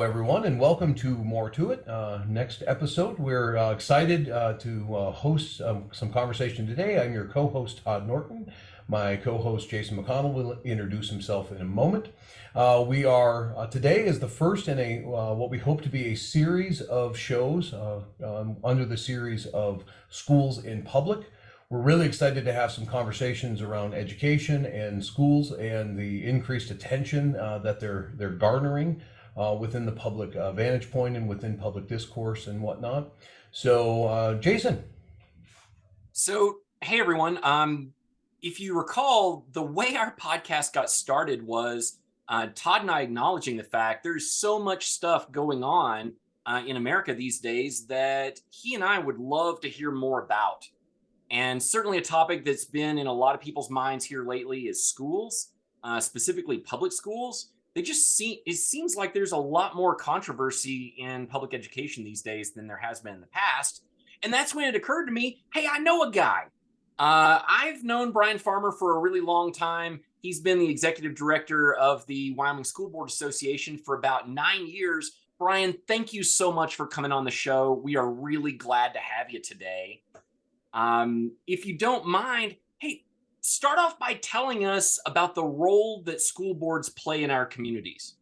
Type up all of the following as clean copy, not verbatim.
Hello, everyone, and welcome to More to It. Next episode, we're excited to host some conversation today. I'm your co-host, Todd Norton. My co-host, Jason McConnell, will introduce himself in a moment. We are, today is the first in a what we hope to be a series of shows under the series of Schools in Public. We're really excited to have some conversations around education and schools and the increased attention that they're garnering within the public vantage point and within public discourse and whatnot. So, Jason. So, hey everyone. If you recall, the way our podcast got started was Todd and I acknowledging the fact there's so much stuff going on in America these days that he and I would love to hear more about. And certainly a topic that's been in a lot of people's minds here lately is schools, specifically public schools. It seems like there's a lot more controversy in public education these days than there has been in the past. And that's when it occurred to me, hey, I know a guy. I've known Brian Farmer for a really long time. He's been the executive director of the Wyoming School Boards Association for about 9 years. Brian, thank you so much for coming on the show. We are really glad to have you today. If you don't mind, hey, start off by telling us about the role that school boards play in our communities.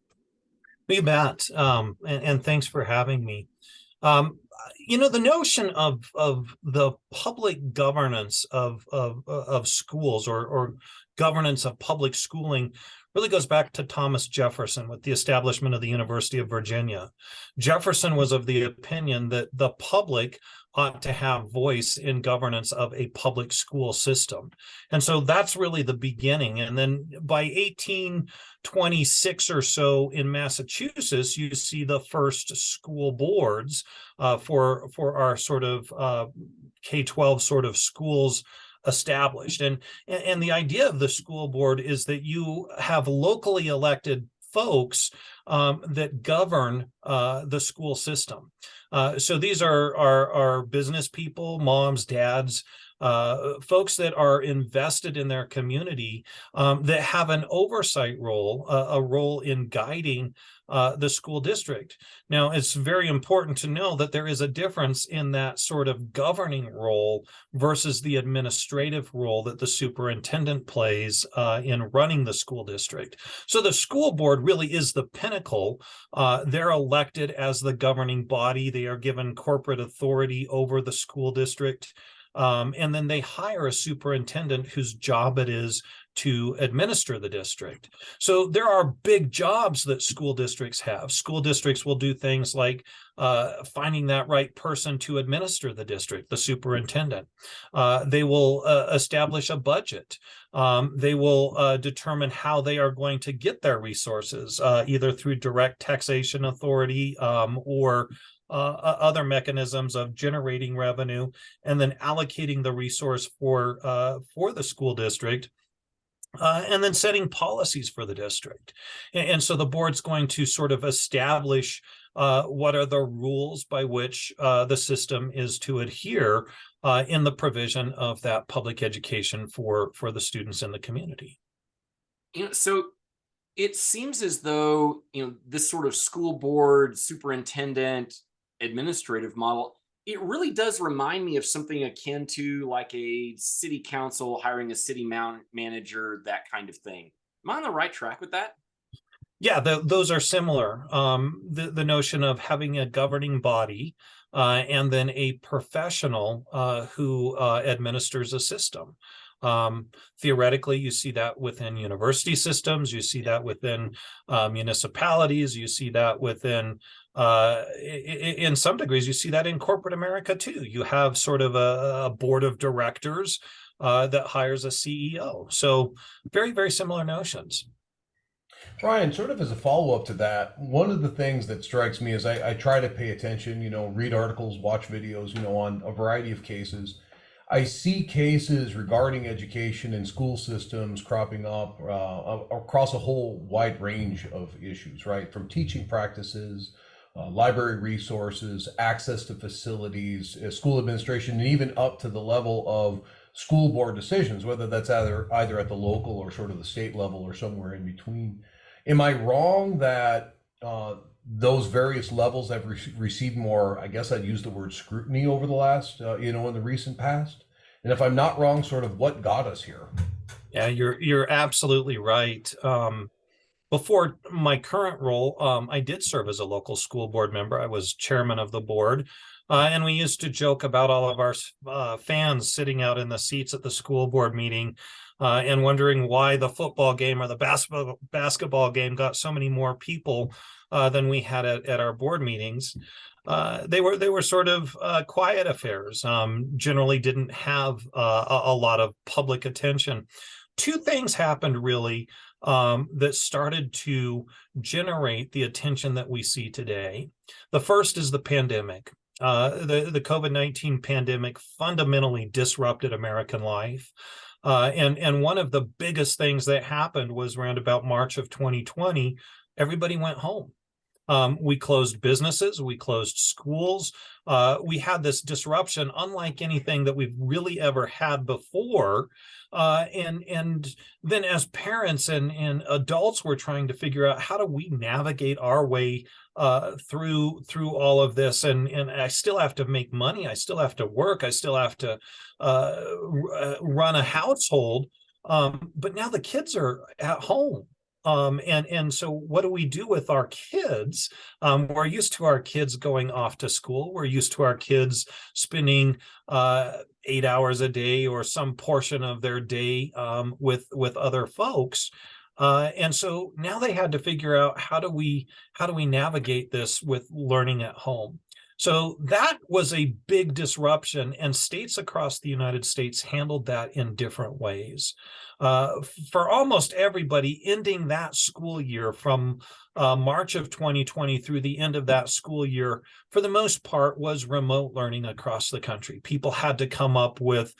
You bet. And thanks for having me. The notion of the public governance of schools or governance of public schooling really goes back to Thomas Jefferson with the establishment of the University of Virginia. Jefferson was of the opinion that the public ought to have voice in governance of a public school system. And so that's really the beginning. And then by 1826 or so in Massachusetts, you see the first school boards for our sort of K-12 sort of schools established. And the idea of the school board is that you have locally elected folks that govern the school system. So these are business people, moms, dads, folks that are invested in their community that have an oversight role, a role in guiding the school district. Now, it's very important to know that there is a difference in that sort of governing role versus the administrative role that the superintendent plays in running the school district. So the school board really is the pinnacle. They're elected as the governing body. They are given corporate authority over the school district. And then they hire a superintendent whose job it is to administer the district. So there are big jobs that school districts have. School districts will do things like finding that right person to administer the district, the superintendent. They will establish a budget. They will determine how they are going to get their resources, either through direct taxation authority or other mechanisms of generating revenue, and then allocating the resource for the school district, and then setting policies for the district. And so the board's going to sort of establish what are the rules by which the system is to adhere in the provision of that public education for the students in the community. So it seems as though, this sort of school board, superintendent, administrative model, it really does remind me of something akin to like a city council hiring a city manager, that kind of thing. Am I on the right track with that? Yeah, those are similar. The notion of having a governing body and then a professional who administers a system. Theoretically, you see that within university systems, you see that within municipalities, you see that within, in some degrees, you see that in corporate America too. You have sort of a board of directors that hires a CEO. So very, very similar notions. Brian, sort of as a follow-up to that, one of the things that strikes me is I try to pay attention, read articles, watch videos, on a variety of cases. I see cases regarding education and school systems cropping up across a whole wide range of issues, right? From teaching practices, library resources, access to facilities, school administration, and even up to the level of school board decisions, whether that's either at the local or sort of the state level or somewhere in between. Am I wrong that those various levels have received more, I guess I'd use the word scrutiny over the last, in the recent past. And if I'm not wrong, sort of what got us here? Yeah, you're absolutely right. Before my current role, I did serve as a local school board member. I was chairman of the board. And we used to joke about all of our fans sitting out in the seats at the school board meeting and wondering why the football game or the basketball game got so many more people than we had at our board meetings. They were sort of quiet affairs, generally didn't have a lot of public attention. Two things happened really that started to generate the attention that we see today. The first is the pandemic. The COVID-19 pandemic fundamentally disrupted American life. And one of the biggest things that happened was around about March of 2020, everybody went home. We closed businesses, we closed schools. We had this disruption unlike anything that we've really ever had before. And then as parents and adults, we're trying to figure out how do we navigate our way through all of this. And I still have to make money. I still have to work. I still have to run a household. But now the kids are at home. And so what do we do with our kids? We're used to our kids going off to school. We're used to our kids spending 8 hours a day or some portion of their day with other folks. And so now they had to figure out how do we navigate this with learning at home. So that was a big disruption, and states across the United States handled that in different ways. For almost everybody, ending that school year from March of 2020 through the end of that school year, for the most part, was remote learning across the country. People had to come up with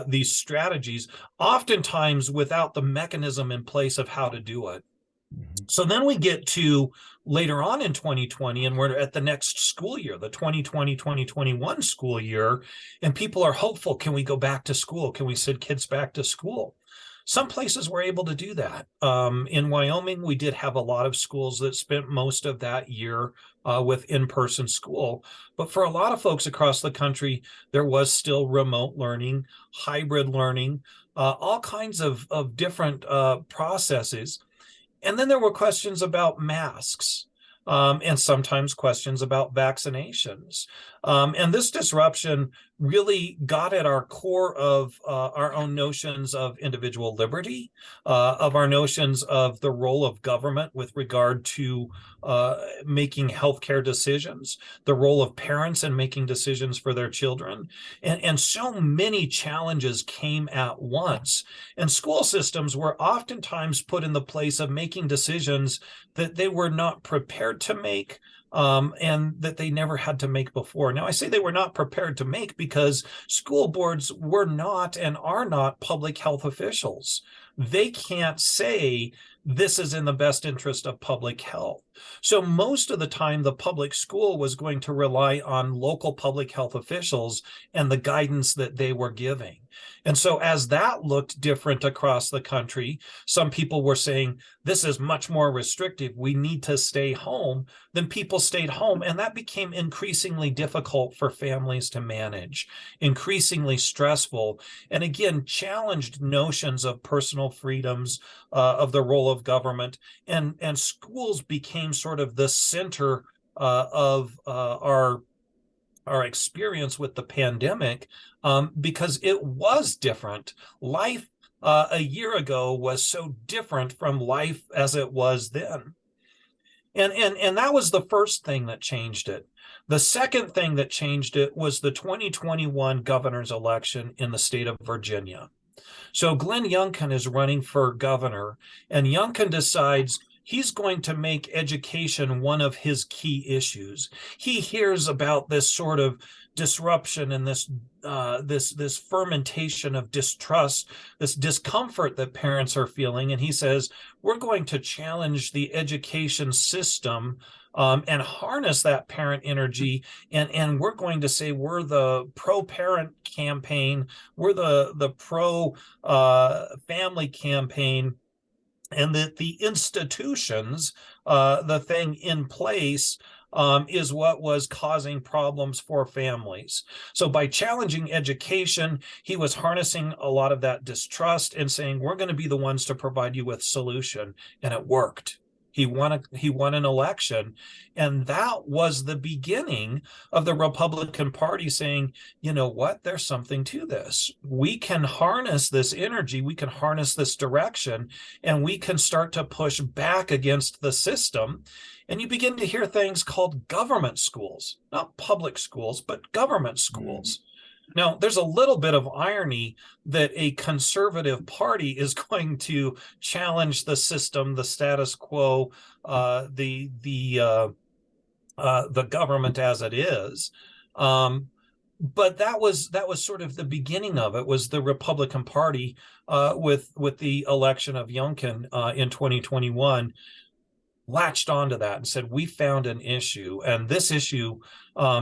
these strategies, oftentimes without the mechanism in place of how to do it. So then we get to later on in 2020, and we're at the next school year, the 2020-2021 school year, and people are hopeful. Can we go back to school? Can we send kids back to school? Some places were able to do that. In Wyoming, we did have a lot of schools that spent most of that year with in-person school. But for a lot of folks across the country, there was still remote learning, hybrid learning, all kinds of different processes. And then there were questions about masks, and sometimes questions about vaccinations. And this disruption really got at our core of our own notions of individual liberty, of our notions of the role of government with regard to making healthcare decisions, the role of parents in making decisions for their children. And so many challenges came at once. And school systems were oftentimes put in the place of making decisions that they were not prepared to make, and that they never had to make before. Now, I say they were not prepared to make because school boards were not and are not public health officials. They can't say this is in the best interest of public health. So most of the time, the public school was going to rely on local public health officials and the guidance that they were giving. And so as that looked different across the country, some people were saying, this is much more restrictive. We need to stay home. Then people stayed home. And that became increasingly difficult for families to manage, increasingly stressful, and again, challenged notions of personal freedoms, of the role of government. And schools became sort of the center of our experience with the pandemic, because it was different. Life a year ago was so different from life as it was then. And that was the first thing that changed it. The second thing that changed it was the 2021 governor's election in the state of Virginia. So Glenn Youngkin is running for governor, and Youngkin decides he's going to make education one of his key issues. He hears about this sort of disruption and this fermentation of distrust, this discomfort that parents are feeling, and he says, we're going to challenge the education system and harness that parent energy, and we're going to say we're the pro-parent campaign, we're the pro-family campaign. and that the institutions, the thing in place, is what was causing problems for families. So by challenging education, he was harnessing a lot of that distrust and saying, we're going to be the ones to provide you with solution. And it worked. He won an election. And that was the beginning of the Republican Party saying, you know what, there's something to this. We can harness this energy, we can harness this direction, and we can start to push back against the system. And you begin to hear things called government schools, not public schools, but government schools. Now, there's a little bit of irony that a conservative party is going to challenge the system, the status quo, the government as it is. But that was sort of the beginning of it. Was the Republican Party with the election of Youngkin in 2021. Latched onto that and said, we found an issue, and this issue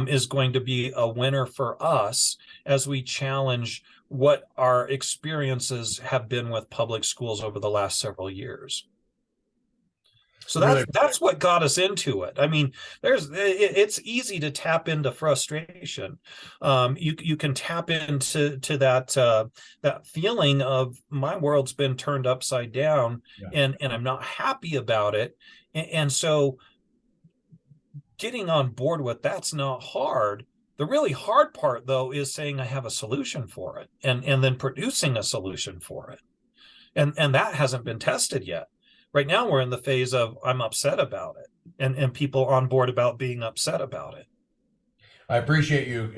is going to be a winner for us as we challenge what our experiences have been with public schools over the last several years. So that's what got us into it. I mean, it's easy to tap into frustration. You can tap into that feeling of my world's been turned upside down, and I'm not happy about it. And so getting on board with that's not hard. The really hard part, though, is saying I have a solution for it and then producing a solution for it. And that hasn't been tested yet. Right now, we're in the phase of I'm upset about it, and people on board about being upset about it. I appreciate you,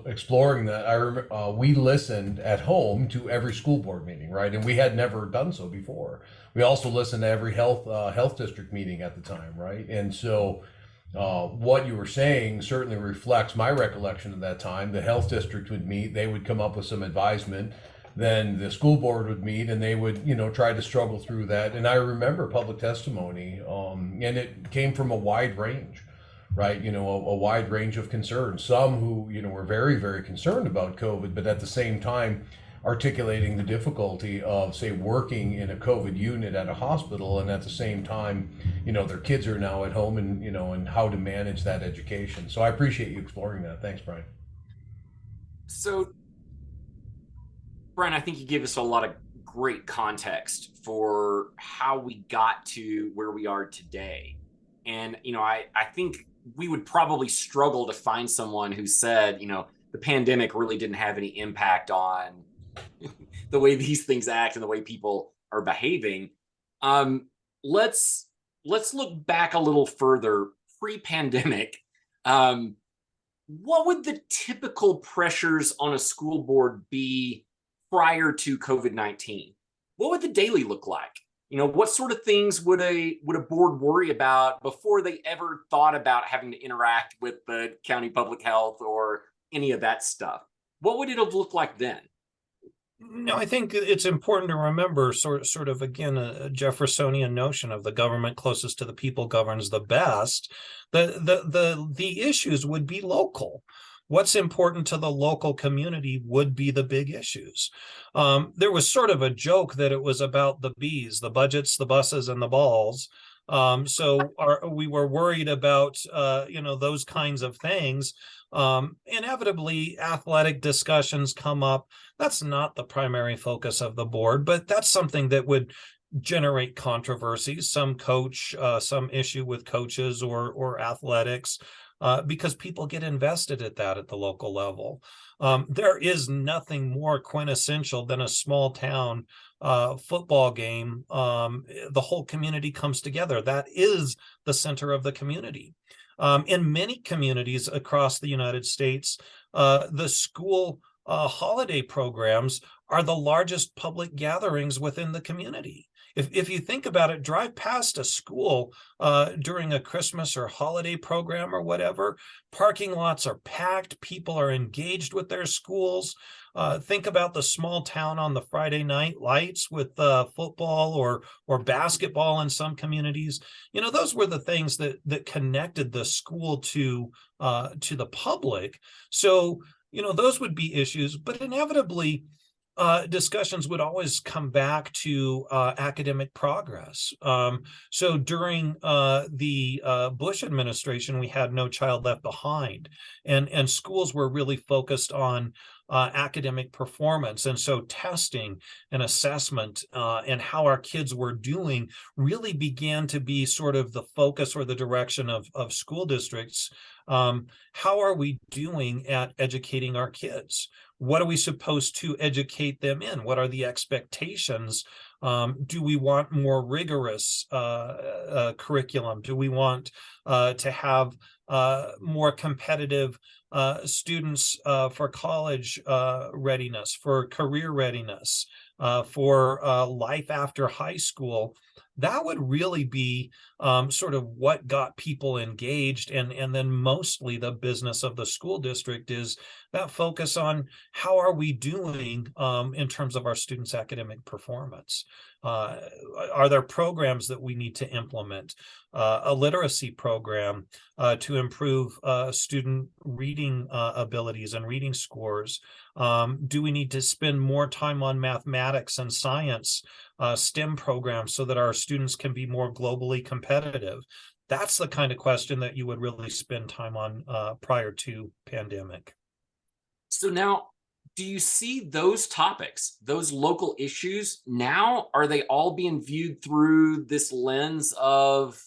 exploring that. I remember we listened at home to every school board meeting, right? And we had never done so before. We also listened to every health district meeting at the time, right? And so, what you were saying certainly reflects my recollection of that time. The health district would meet; they would come up with some advisement. Then the school board would meet, and they would, try to struggle through that. And I remember public testimony, and it came from a wide range. Right, a wide range of concerns. Some who, were very, very concerned about COVID, but at the same time articulating the difficulty of, say, working in a COVID unit at a hospital, and at the same time, their kids are now at home, and and how to manage that education. So I appreciate you exploring that. Thanks, Brian. So, Brian, I think you gave us a lot of great context for how we got to where we are today. And, I think we would probably struggle to find someone who said, the pandemic really didn't have any impact on the way these things act and the way people are behaving. Let's look back a little further pre-pandemic. What would the typical pressures on a school board be prior to COVID-19? What would the daily look like? What sort of things would a board worry about before they ever thought about having to interact with the county public health or any of that stuff? What would it have looked like then? No, I think it's important to remember sort of again a Jeffersonian notion of the government closest to the people governs the best. The issues would be local. What's important to the local community would be the big issues. There was sort of a joke that it was about the bees, the budgets, the buses, and the balls. We were worried about, those kinds of things. Inevitably, athletic discussions come up. That's not the primary focus of the board, but that's something that would generate controversies, some issue with coaches or athletics. Because people get invested at that at the local level. There is nothing more quintessential than a small town football game. The whole community comes together. That is the center of the community. In many communities across the United States, the school holiday programs are the largest public gatherings within the community. If you think about it, drive past a school during a Christmas or holiday program or whatever, parking lots are packed, people are engaged with their schools. Think about the small town on the Friday night lights with football or basketball in some communities. Those were the things that connected the school to the public. So, those would be issues, but inevitably, discussions would always come back to academic progress. So during the Bush administration, we had No Child Left Behind, and schools were really focused on academic performance. And so testing and assessment and how our kids were doing really began to be sort of the focus or the direction of school districts. How are we doing at educating our kids? What are we supposed to educate them in? What are the expectations? Do we want more rigorous curriculum? Do we want to have more competitive students for college readiness, for career readiness, for life after high school? That would really be sort of what got people engaged, and then mostly the business of the school district is that focus on how are we doing in terms of our students' academic performance. Are there programs that we need to implement? A literacy program to improve student reading abilities and reading scores? Do we need to spend more time on mathematics and science, STEM programs, so that our students can be more globally competitive? That's the kind of question that you would really spend time on prior to pandemic. So now, do you see those topics, those local issues now, are they all being viewed through this lens of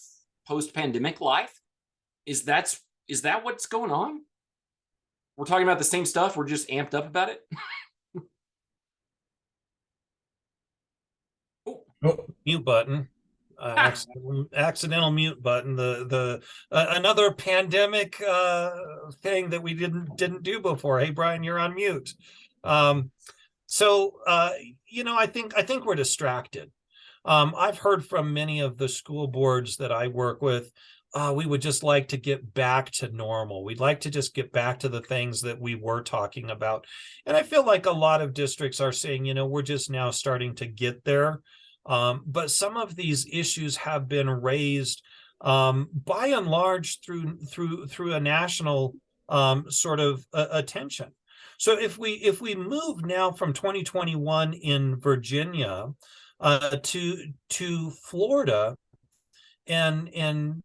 post-pandemic life? Is that what's going on? We're talking about the same stuff, we're just amped up about it? Oh, mute button. Accidental mute button. The another pandemic thing that we didn't do before. Hey, Brian, you're on mute. So I think we're distracted. I've heard from many of the school boards that I work with, we would just like to get back to normal. We'd like to just get back to the things that we were talking about. And I feel like a lot of districts are saying, we're just now starting to get there. But some of these issues have been raised by and large through a national sort of attention. So if we move now from 2021 in Virginia to Florida, and in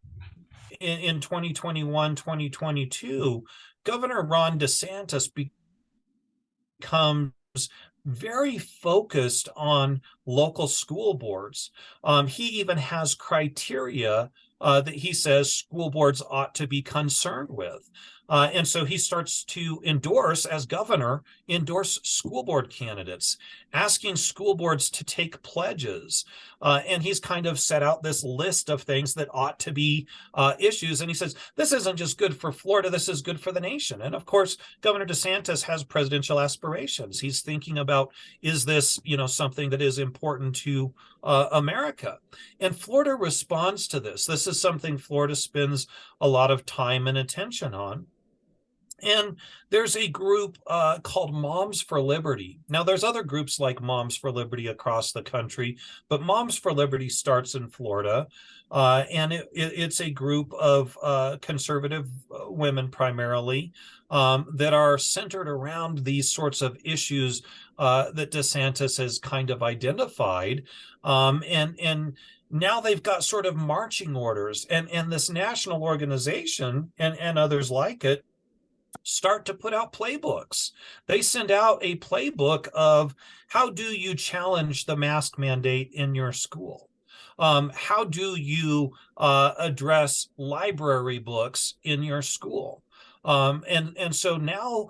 2021, 2022, Governor Ron DeSantis becomes very focused on local school boards. He even has criteria that he says school boards ought to be concerned with. And so he starts to as governor, endorse school board candidates, asking school boards to take pledges. And he's kind of set out this list of things that ought to be issues. And he says, this isn't just good for Florida, this is good for the nation. And of course, Governor DeSantis has presidential aspirations. He's thinking about, is this, something that is important to America? And Florida responds to this. This is something Florida spends a lot of time and attention on. And there's a group called Moms for Liberty. Now, there's other groups like Moms for Liberty across the country, but Moms for Liberty starts in Florida. And it's a group of conservative women primarily that are centered around these sorts of issues that DeSantis has kind of identified. And now they've got sort of marching orders, and this national organization and others like it start to put out playbooks. They send out a playbook of how do you challenge the mask mandate in your school? How do you address library books in your school? And so now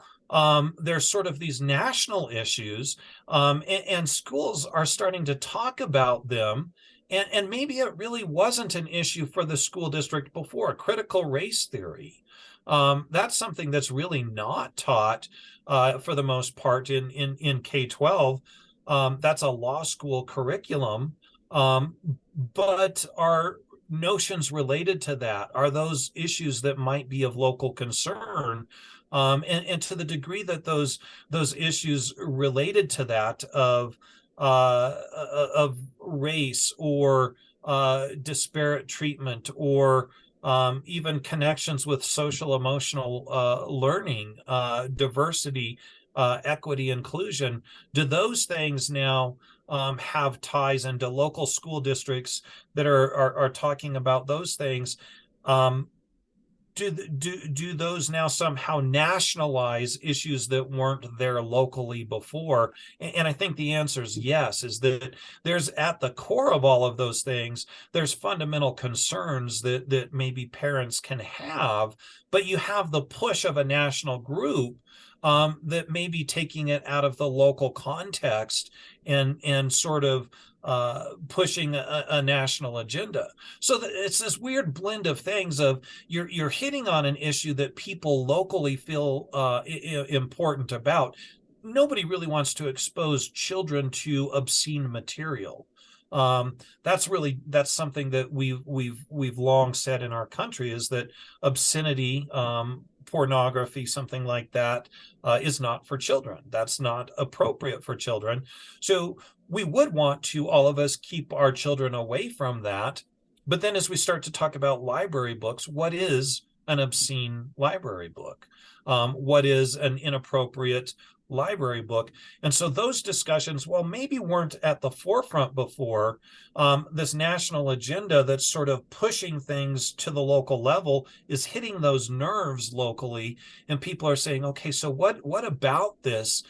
there's sort of these national issues, and schools are starting to talk about them. And maybe it really wasn't an issue for the school district before. Critical race theory. That's something that's really not taught for the most part in K-12. That's a law school curriculum. But are notions related to that? Are those issues that might be of local concern? And to the degree that those issues related to that of race or disparate treatment or even connections with social emotional learning, diversity, equity, inclusion, do those things now have ties into local school districts that are talking about those things? Do those now somehow nationalize issues that weren't there locally before? And I think the answer is yes, is that there's at the core of all of those things, there's fundamental concerns that maybe parents can have, but you have the push of a national group that may be taking it out of the local context and sort of pushing a national agenda. So it's this weird blend of things of you're hitting on an issue that people locally feel important about. Nobody really wants to expose children to obscene material. That's something that we've long said in our country, is that obscenity, pornography, something like that, is not for children. That's not appropriate for children. So we would want to, all of us, keep our children away from that. But then as we start to talk about library books, what is an obscene library book? What is an inappropriate library book? And so those discussions, well, maybe weren't at the forefront before. This national agenda that's sort of pushing things to the local level is hitting those nerves locally, and people are saying, okay, so what about this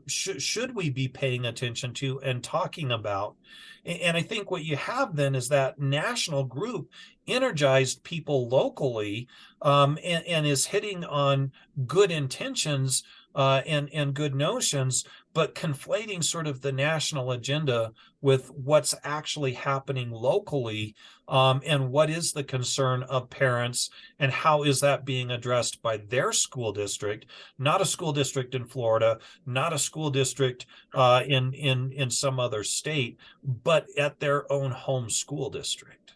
should we be paying attention to and talking about? And I think what you have then is that national group energized people locally, and is hitting on good intentions and good notions, but conflating sort of the national agenda with what's actually happening locally, and what is the concern of parents, and how is that being addressed by their school district, not a school district in Florida, not a school district in some other state, but at their own home school district.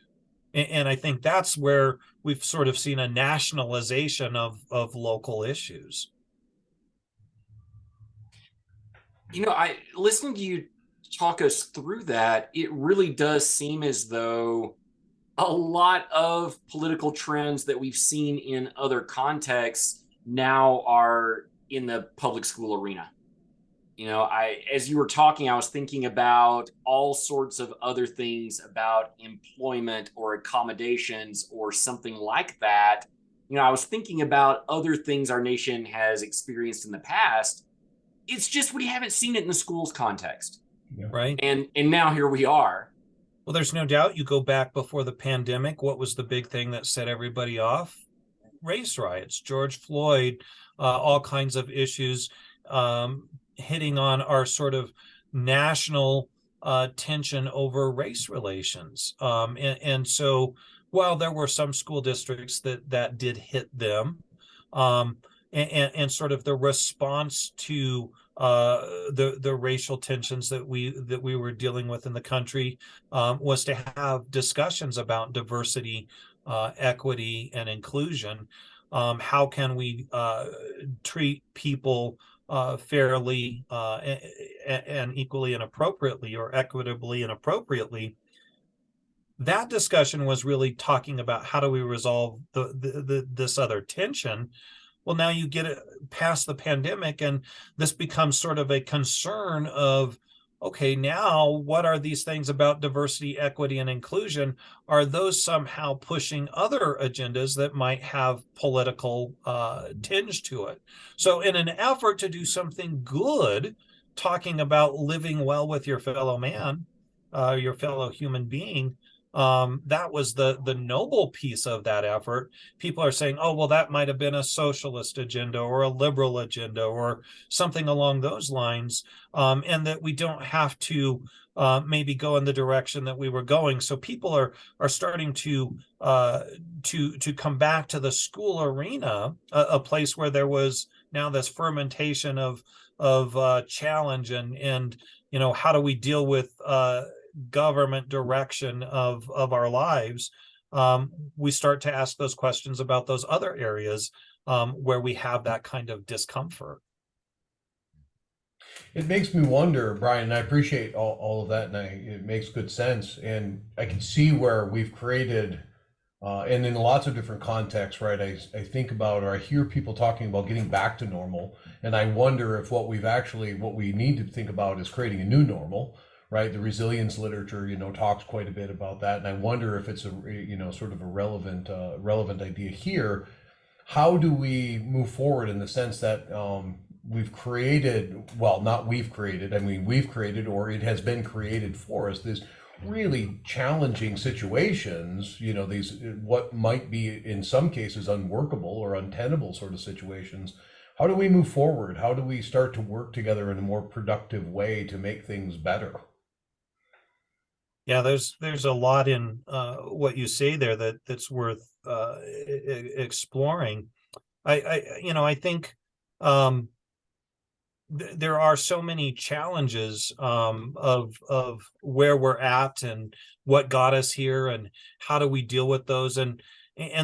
And I think that's where we've sort of seen a nationalization of local issues. I listening to you talk us through that, it really does seem as though a lot of political trends that we've seen in other contexts now are in the public school arena. As you were talking, I was thinking about all sorts of other things about employment or accommodations or something like that. I was thinking about other things our nation has experienced in the past. It's just we haven't seen it in the schools context. Yeah. Right. And now here we are. Well, there's no doubt, you go back before the pandemic, what was the big thing that set everybody off? Race riots, George Floyd, all kinds of issues, hitting on our sort of national tension over race relations. And so while there were some school districts that did hit them, and sort of the response to the racial tensions that we were dealing with in the country, was to have discussions about diversity, equity, and inclusion. How can we treat people fairly and equally and appropriately, or equitably and appropriately? That discussion was really talking about how do we resolve this other tension. Well, now you get it past the pandemic, and this becomes sort of a concern of, okay, now what are these things about diversity, equity, and inclusion? Are those somehow pushing other agendas that might have political tinge to it? So in an effort to do something good, talking about living well with your fellow man, your fellow human being, that was the noble piece of that effort. People are saying, oh, well, that might have been a socialist agenda or a liberal agenda or something along those lines, and that we don't have to maybe go in the direction that we were going. So people are starting to come back to the school arena, a place where there was now this fermentation of challenge and how do we deal with government direction of our lives. We start to ask those questions about those other areas where we have that kind of discomfort. It makes me wonder, Brian, and I appreciate all of that, and it makes good sense. And I can see where we've created And in lots of different contexts, right? I think about, or I hear people talking about getting back to normal, and I wonder if what we need to think about is creating a new normal, right? The resilience literature, talks quite a bit about that, and I wonder if it's sort of a relevant idea here. How do we move forward in the sense that we've created, well, not we've created, I mean, we've created, or it has been created for us, this really challenging situations, these what might be in some cases unworkable or untenable sort of situations. How do we move forward? How do we start to work together in a more productive way to make things better? Yeah, there's a lot in what you say there that's worth exploring. I think um, there are so many challenges of where we're at and what got us here and how do we deal with those, and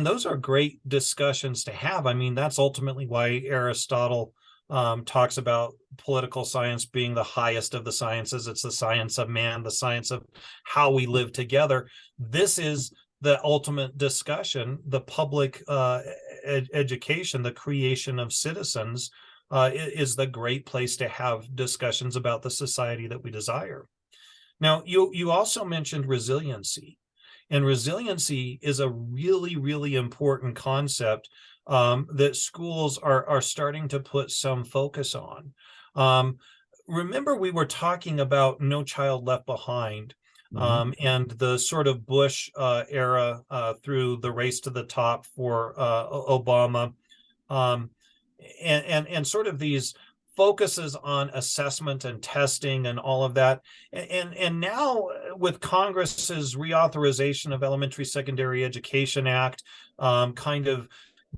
those are great discussions to have. I mean, that's ultimately why Aristotle talks about political science being the highest of the sciences. It's the science of man, the science of how we live together. This is the ultimate discussion, the public education, the creation of citizens is the great place to have discussions about the society that we desire. Now, you also mentioned resiliency, and resiliency is a really, really important concept that schools are starting to put some focus on. Remember, we were talking about No Child Left Behind, and the sort of Bush era through the race to the top for Obama. Um, and sort of these focuses on assessment and testing and all of that. And now with Congress's reauthorization of Elementary Secondary Education Act, kind of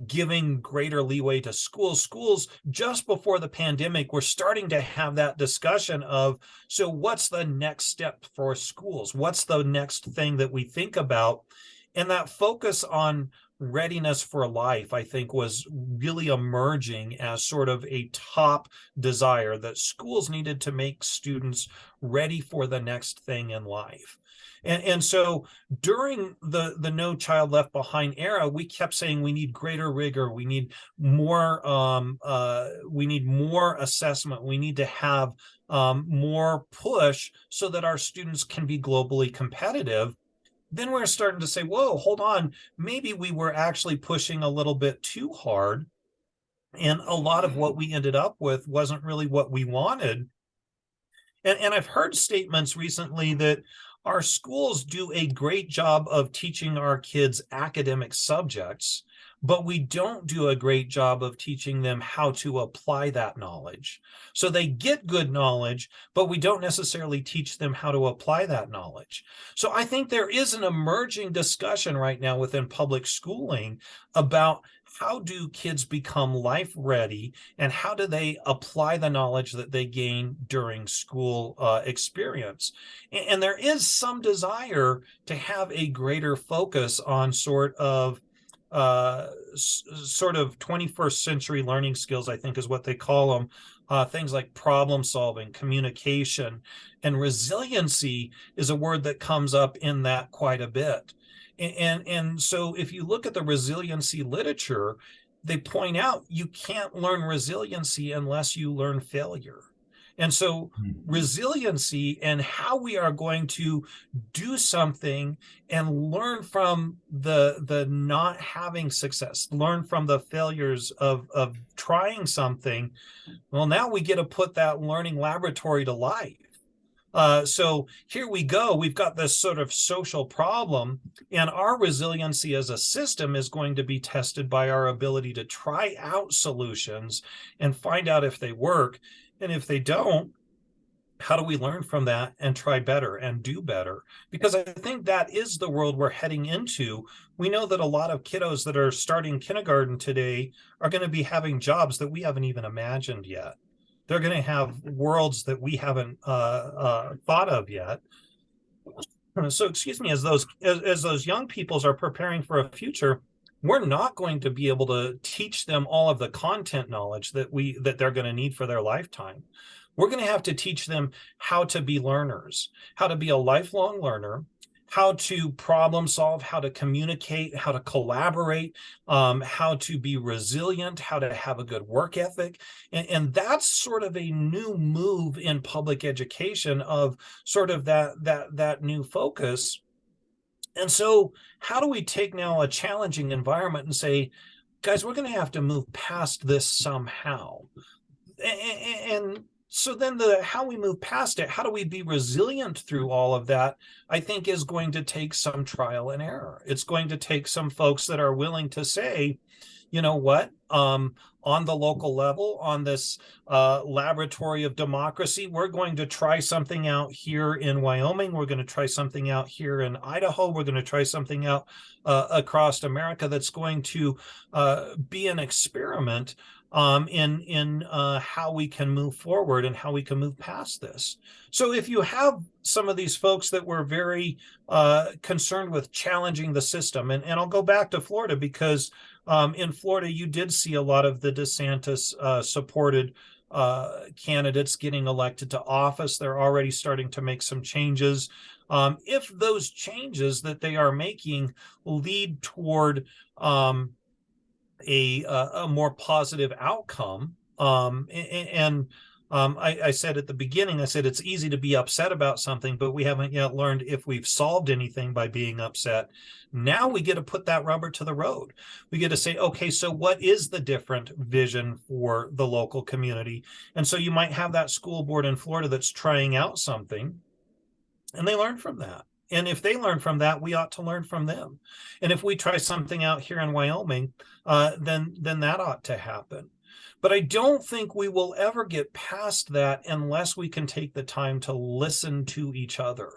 giving greater leeway to schools just before the pandemic, we're starting to have that discussion of, so what's the next step for schools? What's the next thing that we think about? And that focus on readiness for life, I think, was really emerging as sort of a top desire, that schools needed to make students ready for the next thing in life. And so during the No Child Left Behind era, we kept saying we need greater rigor, we need more assessment, we need to have more push so that our students can be globally competitive. Then we're starting to say, whoa, hold on, maybe we were actually pushing a little bit too hard, and a lot of what we ended up with wasn't really what we wanted. And I've heard statements recently that our schools do a great job of teaching our kids academic subjects, but we don't do a great job of teaching them how to apply that knowledge. So they get good knowledge, but we don't necessarily teach them how to apply that knowledge. So I think there is an emerging discussion right now within public schooling about how do kids become life ready and how do they apply the knowledge that they gain during school experience. And there is some desire to have a greater focus on sort of 21st century learning skills, I think is what they call them. Things like problem solving, communication, and resiliency is a word that comes up in that quite a bit. And so if you look at the resiliency literature, they point out you can't learn resiliency unless you learn failure. And so resiliency and how we are going to do something and learn from the not having success, learn from the failures of trying something. Well, now we get to put that learning laboratory to life. So here we go. We've got this sort of social problem, and our resiliency as a system is going to be tested by our ability to try out solutions and find out if they work. And if they don't, how do we learn from that and try better and do better? Because I think that is the world we're heading into. We know that a lot of kiddos that are starting kindergarten today are going to be having jobs that we haven't even imagined yet. They're going to have worlds that we haven't thought of yet. So, excuse me, as those young peoples are preparing for a future, we're not going to be able to teach them all of the content knowledge that they're going to need for their lifetime. We're going to have to teach them how to be learners, how to be a lifelong learner, how to problem solve, how to communicate, how to collaborate, how to be resilient, how to have a good work ethic. And that's sort of a new move in public education, of sort of that new focus. And so how do we take now a challenging environment and say, guys, we're going to have to move past this somehow? And so then how we move past it, how do we be resilient through all of that, I think is going to take some trial and error. It's going to take some folks that are willing to say, you know what, on the local level, on this laboratory of democracy, we're going to try something out here in Wyoming. We're going to try something out here in Idaho. We're going to try something out across America that's going to be an experiment in how we can move forward and how we can move past this. So if you have some of these folks that were very concerned with challenging the system, and I'll go back to Florida, because in Florida, you did see a lot of the DeSantis supported candidates getting elected to office. They're already starting to make some changes. If those changes that they are making lead toward a more positive outcome, I said at the beginning, I said it's easy to be upset about something, but we haven't yet learned if we've solved anything by being upset. Now we get to put that rubber to the road. We get to say, okay, so what is the different vision for the local community? And so you might have that school board in Florida that's trying out something, and they learn from that. And if they learn from that, we ought to learn from them. And if we try something out here in Wyoming, then that ought to happen. But I don't think we will ever get past that unless we can take the time to listen to each other.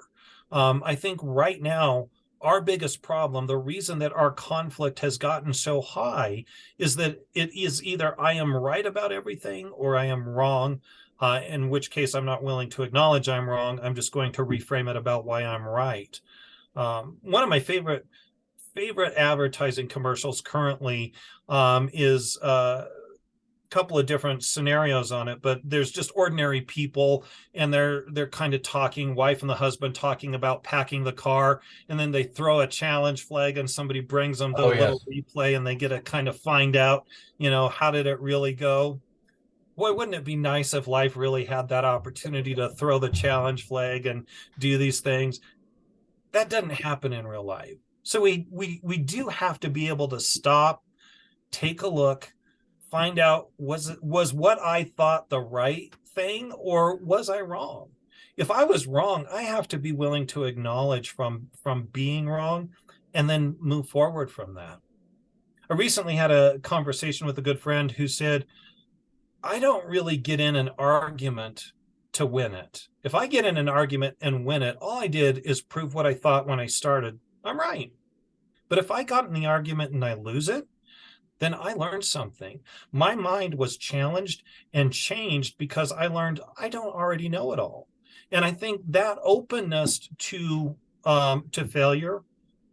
I think right now, our biggest problem, the reason that our conflict has gotten so high, is that it is either I am right about everything or I am wrong, in which case I'm not willing to acknowledge I'm wrong. I'm just going to reframe it about why I'm right. One of my favorite advertising commercials currently is couple of different scenarios on it, but there's just ordinary people, and they're kind of talking, wife and the husband talking about packing the car, and then they throw a challenge flag and somebody brings them the little replay, and they get to kind of find out, how did it really go? Boy, wouldn't it be nice if life really had that opportunity to throw the challenge flag and do these things? That doesn't happen in real life. So we do have to be able to stop, take a look, find out, was what I thought the right thing, or was I wrong? If I was wrong, I have to be willing to acknowledge from being wrong and then move forward from that. I recently had a conversation with a good friend who said, I don't really get in an argument to win it. If I get in an argument and win it, all I did is prove what I thought when I started. I'm right. But if I got in the argument and I lose it, then I learned something. My mind was challenged and changed because I learned I don't already know it all. And I think that openness to failure,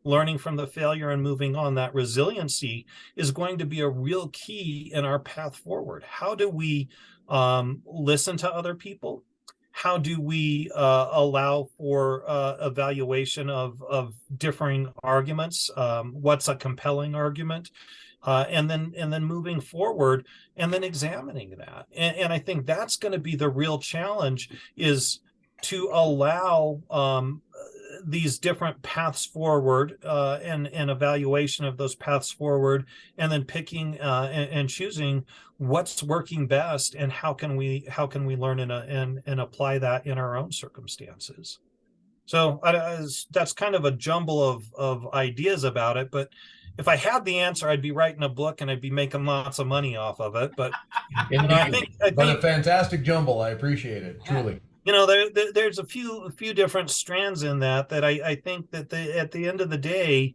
learning from the failure and moving on, that resiliency is going to be a real key in our path forward. How do we listen to other people? How do we allow for evaluation of differing arguments? What's a compelling argument? And then moving forward and then examining that. And I think that's going to be the real challenge, is to allow these different paths forward and evaluation of those paths forward, and then picking and choosing what's working best, and how can we learn and apply that in our own circumstances. So that's kind of a jumble of ideas about it, but if I had the answer, I'd be writing a book and I'd be making lots of money off of it. But I think a fantastic jumble. I appreciate it, truly. There's a few different strands in that I think that at the end of the day,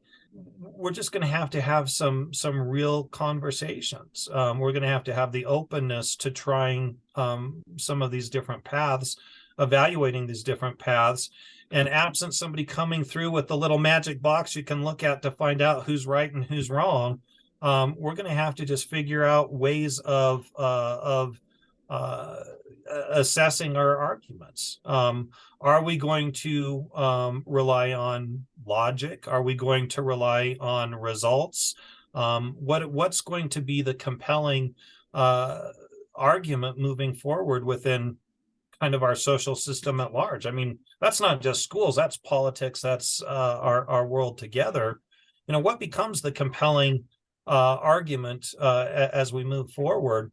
we're just going to have some real conversations. We're going to have the openness to trying some of these different paths, evaluating these different paths. And absent somebody coming through with the little magic box you can look at to find out who's right and who's wrong, we're going to have to just figure out ways of assessing our arguments. Are we going to rely on logic? Are we going to rely on results? What's going to be the compelling argument moving forward within kind of our social system at large? I mean, that's not just schools, that's politics, that's our world together. What becomes the compelling argument as we move forward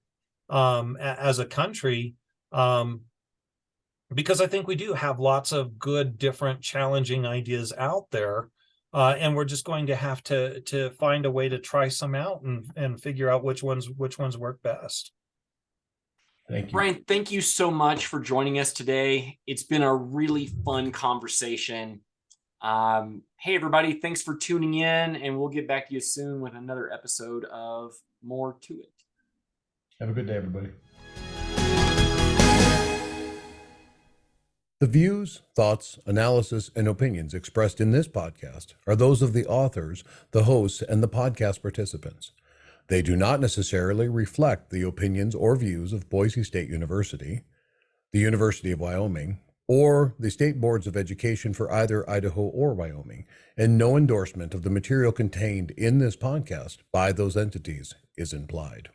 as a country? Because I think we do have lots of good, different, challenging ideas out there. And we're just going to have to find a way to try some out and figure out which ones work best. Thank you. Brian, thank you so much for joining us today. It's been a really fun conversation. Hey, everybody, thanks for tuning in, and we'll get back to you soon with another episode of More to It. Have a good day, everybody. The views, thoughts, analysis, and opinions expressed in this podcast are those of the authors, the hosts, and the podcast participants. They do not necessarily reflect the opinions or views of Boise State University, the University of Wyoming, or the State Boards of Education for either Idaho or Wyoming, and no endorsement of the material contained in this podcast by those entities is implied.